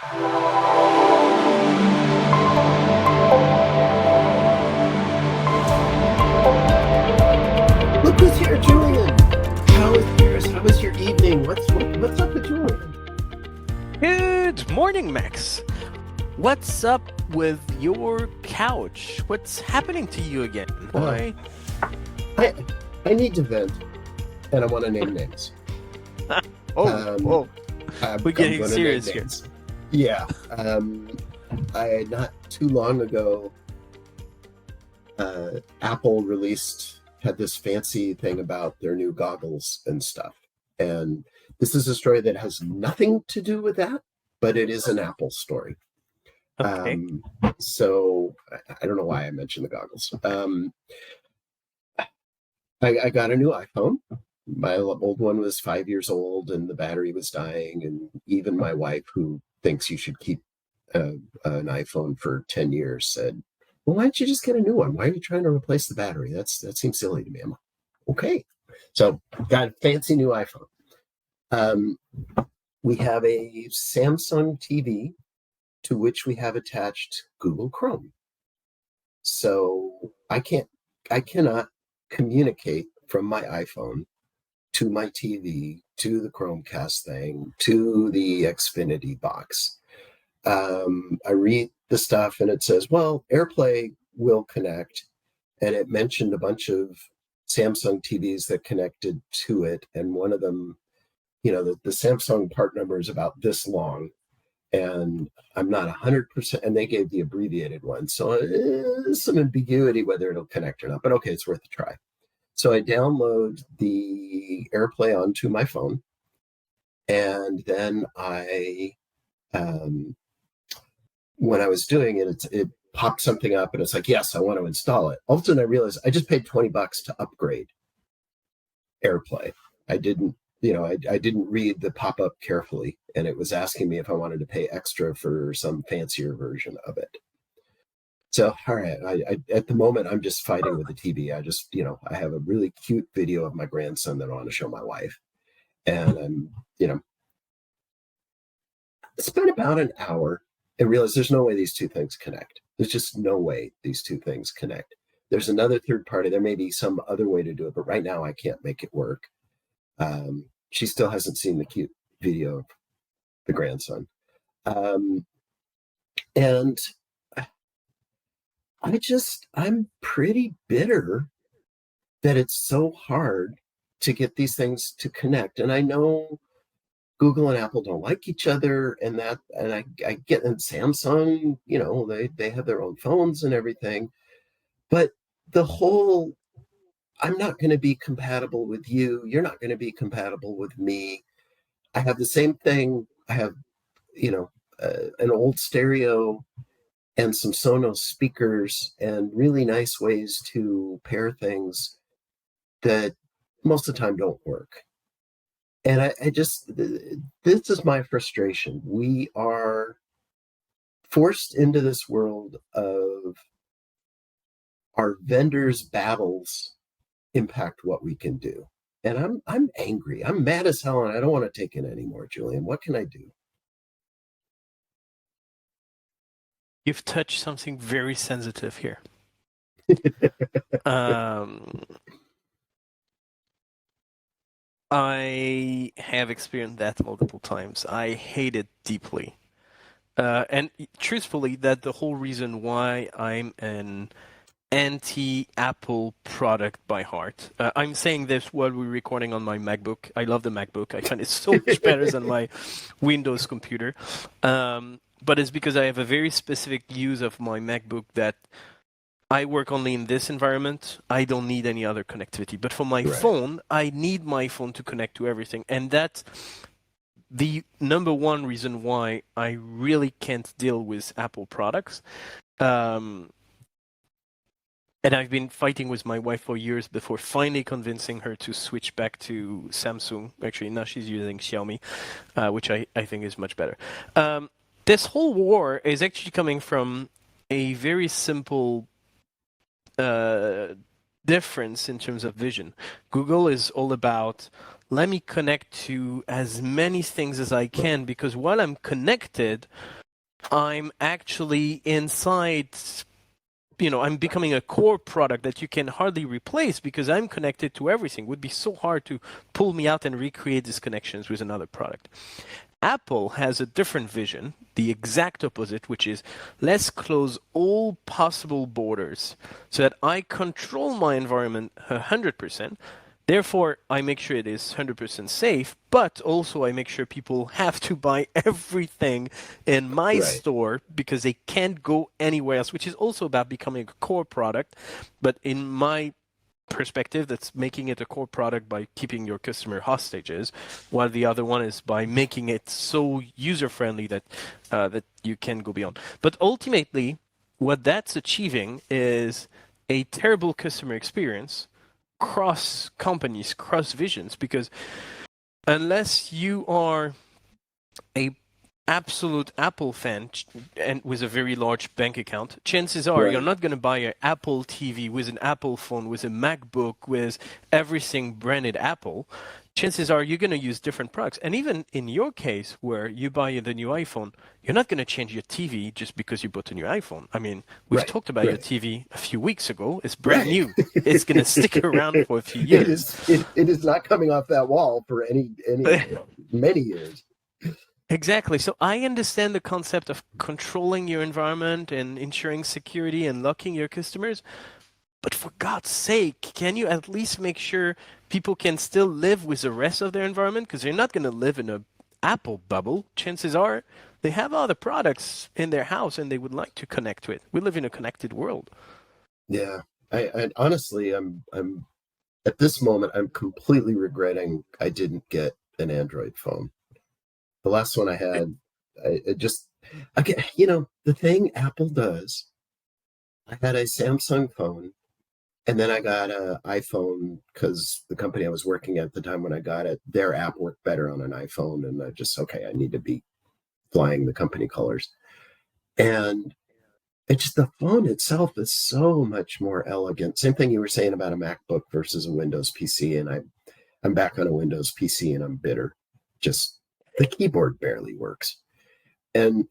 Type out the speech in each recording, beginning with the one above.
Look who's here, Julien. How was your evening? What's up with Julien? Good morning, Max. What's up with your couch? What's happening to you again? Why? I need to vent, and I want to name names. Oh, we're getting gonna serious name here. names. Yeah. I not too long ago, Apple had this fancy thing about their new goggles and stuff. And this is a story that has nothing to do with that, but it is an Apple story. Okay. So I don't know why I mentioned the goggles. I got a new iPhone. My old one was 5 years old and the battery was dying. And even my wife, who thinks you should keep an iPhone for 10 years, said, well, why don't you just get a new one? Why are you trying to replace the battery? That seems silly to me. I'm like, okay. So got a fancy new iPhone. We have a Samsung TV to which we have attached Google Chrome. So I cannot communicate from my iPhone to my TV, to the Chromecast thing, to the Xfinity box. I read the stuff and it says, well, AirPlay will connect. And it mentioned a bunch of Samsung TVs that connected to it. And one of them, the Samsung part number is about this long. And I'm not 100%, and they gave the abbreviated one. So there's some ambiguity whether it'll connect or not, but okay, it's worth a try. So I download the AirPlay onto my phone, and then when I was doing it, it popped something up, and it's like, yes, I want to install it. All of a sudden, I realized I just paid $20 to upgrade AirPlay. I didn't read the pop-up carefully, and it was asking me if I wanted to pay extra for some fancier version of it. So, all right, at the moment, I'm just fighting with the TV. I have a really cute video of my grandson that I want to show my wife. And I'm, spent about an hour and realized there's no way these two things connect. There's just no way these two things connect. There's another third party. There may be some other way to do it, but right now I can't make it work. She still hasn't seen the cute video of the grandson. And I'm pretty bitter that it's so hard to get these things to connect. And I know Google and Apple don't like each other, and I get, and Samsung, they have their own phones and everything. But the whole, I'm not going to be compatible with you. You're not going to be compatible with me. I have the same thing. I have, an old stereo and some Sonos speakers and really nice ways to pair things that most of the time don't work. And this is my frustration. We are forced into this world of our vendors' battles impact what we can do. And I'm angry. I'm mad as hell, and I don't want to take it anymore, Julien. What can I do? You've touched something very sensitive here. I have experienced that multiple times. I hate it deeply. And truthfully, that's the whole reason why I'm an anti-Apple product by heart. I'm saying this while we're recording on my MacBook. I love the MacBook. I find it so much better than my Windows computer. But it's because I have a very specific use of my MacBook that I work only in this environment. I don't need any other connectivity. But for my phone, I need my phone to connect to everything. And that's the number one reason why I really can't deal with Apple products. And I've been fighting with my wife for years before finally convincing her to switch back to Samsung. Actually, now she's using Xiaomi, which I think is much better. This whole war is actually coming from a very simple difference in terms of vision. Google is all about let me connect to as many things as I can, because while I'm connected, I'm actually inside, I'm becoming a core product that you can hardly replace because I'm connected to everything. It would be so hard to pull me out and recreate these connections with another product. Apple has a different vision, the exact opposite, which is let's close all possible borders so that I control my environment 100%. Therefore, I make sure it is 100% safe, but also I make sure people have to buy everything in my Right. store because they can't go anywhere else, which is also about becoming a core product. But in my perspective, that's making it a core product by keeping your customer hostages, while the other one is by making it so user friendly that that you can go beyond. But ultimately, what that's achieving is a terrible customer experience cross companies, cross visions, because unless you are a absolute Apple fan and with a very large bank account, chances are you're Right. not going to buy an Apple TV with an Apple phone, with a MacBook, with everything branded Apple. Chances are you're going to use different products. And even in your case, where you buy the new iPhone, you're not going to change your TV just because you bought a new iPhone. I mean, we've Right. talked about your Right. TV a few weeks ago. It's brand Right. new. It's going to stick around for a few It years. is. It is not coming off that wall for any many years. Exactly. So I understand the concept of controlling your environment and ensuring security and locking your customers. But for God's sake, can you at least make sure people can still live with the rest of their environment? Because they're not going to live in an Apple bubble. Chances are they have other products in their house and they would like to connect with. We live in a connected world. Yeah. I honestly, I'm at this moment, I'm completely regretting I didn't get an Android phone. The last one I had, I just, again, the thing Apple does, I had a Samsung phone and then I got an iPhone because the company I was working at the time when I got it, their app worked better on an iPhone. And I just, okay, I need to be flying the company colors. And it's just the phone itself is so much more elegant. Same thing you were saying about a MacBook versus a Windows PC. And I'm back on a Windows PC and I'm bitter. Just the keyboard barely works. And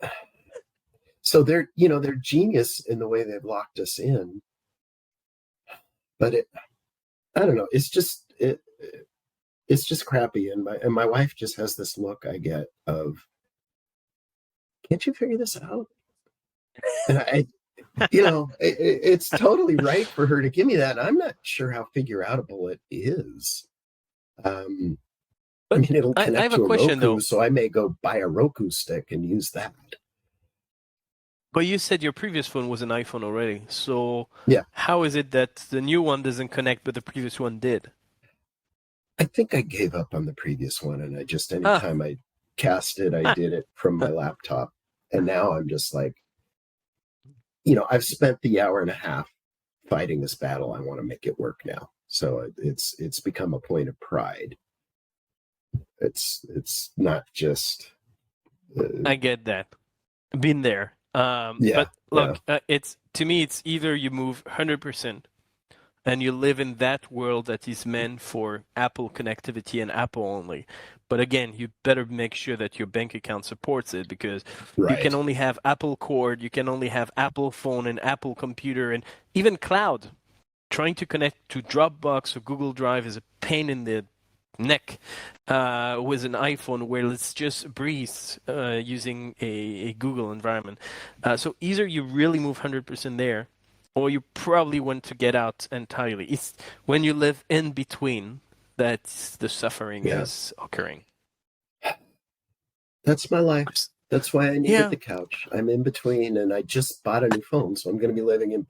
so they're genius in the way they've locked us in. But I don't know. It's just crappy. And my wife just has this look I get of, can't you figure this out? And it's totally right for her to give me that. And I'm not sure how figure outable it is. I But mean, it'll I connect have a to a question Roku, though. so I may go buy a Roku stick and use that. But you said your previous phone was an iPhone already. So Yeah, how is it that the new one doesn't connect, but the previous one did? I think I gave up on the previous one, and I just Ah, anytime I cast it, I did it from my laptop, and now I'm just like, I've spent the hour and a half fighting this battle. I want to make it work now, so it's become a point of pride. It's not just I get that. Been there. yeah, But yeah, look, it's to me, it's either you move 100% and you live in that world that is meant for Apple connectivity and Apple only. But again, you better make sure that your bank account supports it, because you can right, only have Apple Cord, you can only have Apple phone and Apple computer and even cloud. Trying to connect to Dropbox or Google Drive is a pain in the neck with an iPhone, where let's just breathe using a Google environment. So either you really move 100% there, or you probably want to get out entirely. It's when you live in between that the suffering yeah. is occurring. That's my life. That's why I needed Yeah, the couch. I'm in between, and I just bought a new phone, so I'm going to be living in.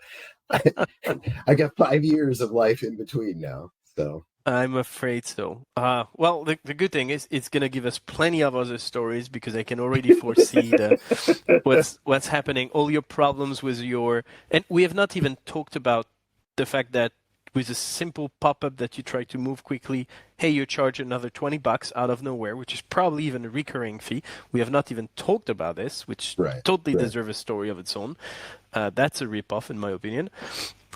I got 5 years of life in between now. So I'm afraid so. Well, the good thing is it's gonna give us plenty of other stories, because I can already foresee the what's happening. All your problems with your, and we have not even talked about the fact that with a simple pop-up that you try to move quickly, hey, you charge another $20 out of nowhere, which is probably even a recurring fee. We have not even talked about this, which right, totally right, deserves a story of its own. That's a rip-off, in my opinion.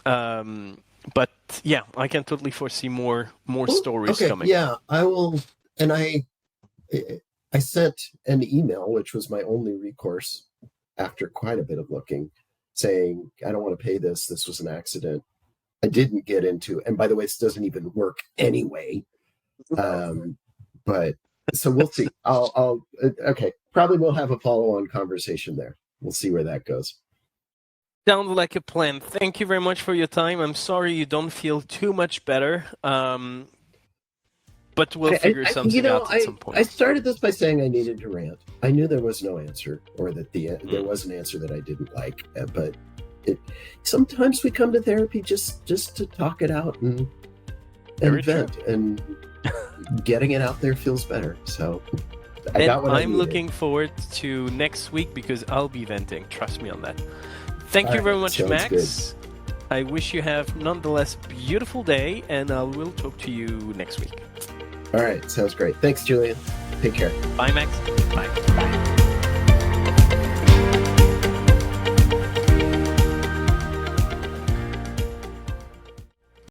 Um, But yeah, I can totally foresee more Oh, stories okay, coming. yeah, I will. And I sent an email, which was my only recourse after quite a bit of looking, saying, I don't want to pay this. This was an accident. I didn't get into, and by the way, this doesn't even work anyway. But so we'll see. Okay, probably we'll have a follow-on conversation there. We'll see where that goes. Sounds like a plan. Thank you very much for your time. I'm sorry you don't feel too much better. But we'll figure something out at some point. I started this by saying I needed to rant. I knew there was no answer, or that there was an answer that I didn't like. But sometimes we come to therapy just to talk it out and vent, and getting it out there feels better. So I got what I'm looking forward to next week because I'll be venting. Trust me on that. Thank you very much, Max. Good. I wish you have nonetheless a beautiful day, and I will talk to you next week. All right, sounds great. Thanks, Julien. Take care. Bye, Max. Bye.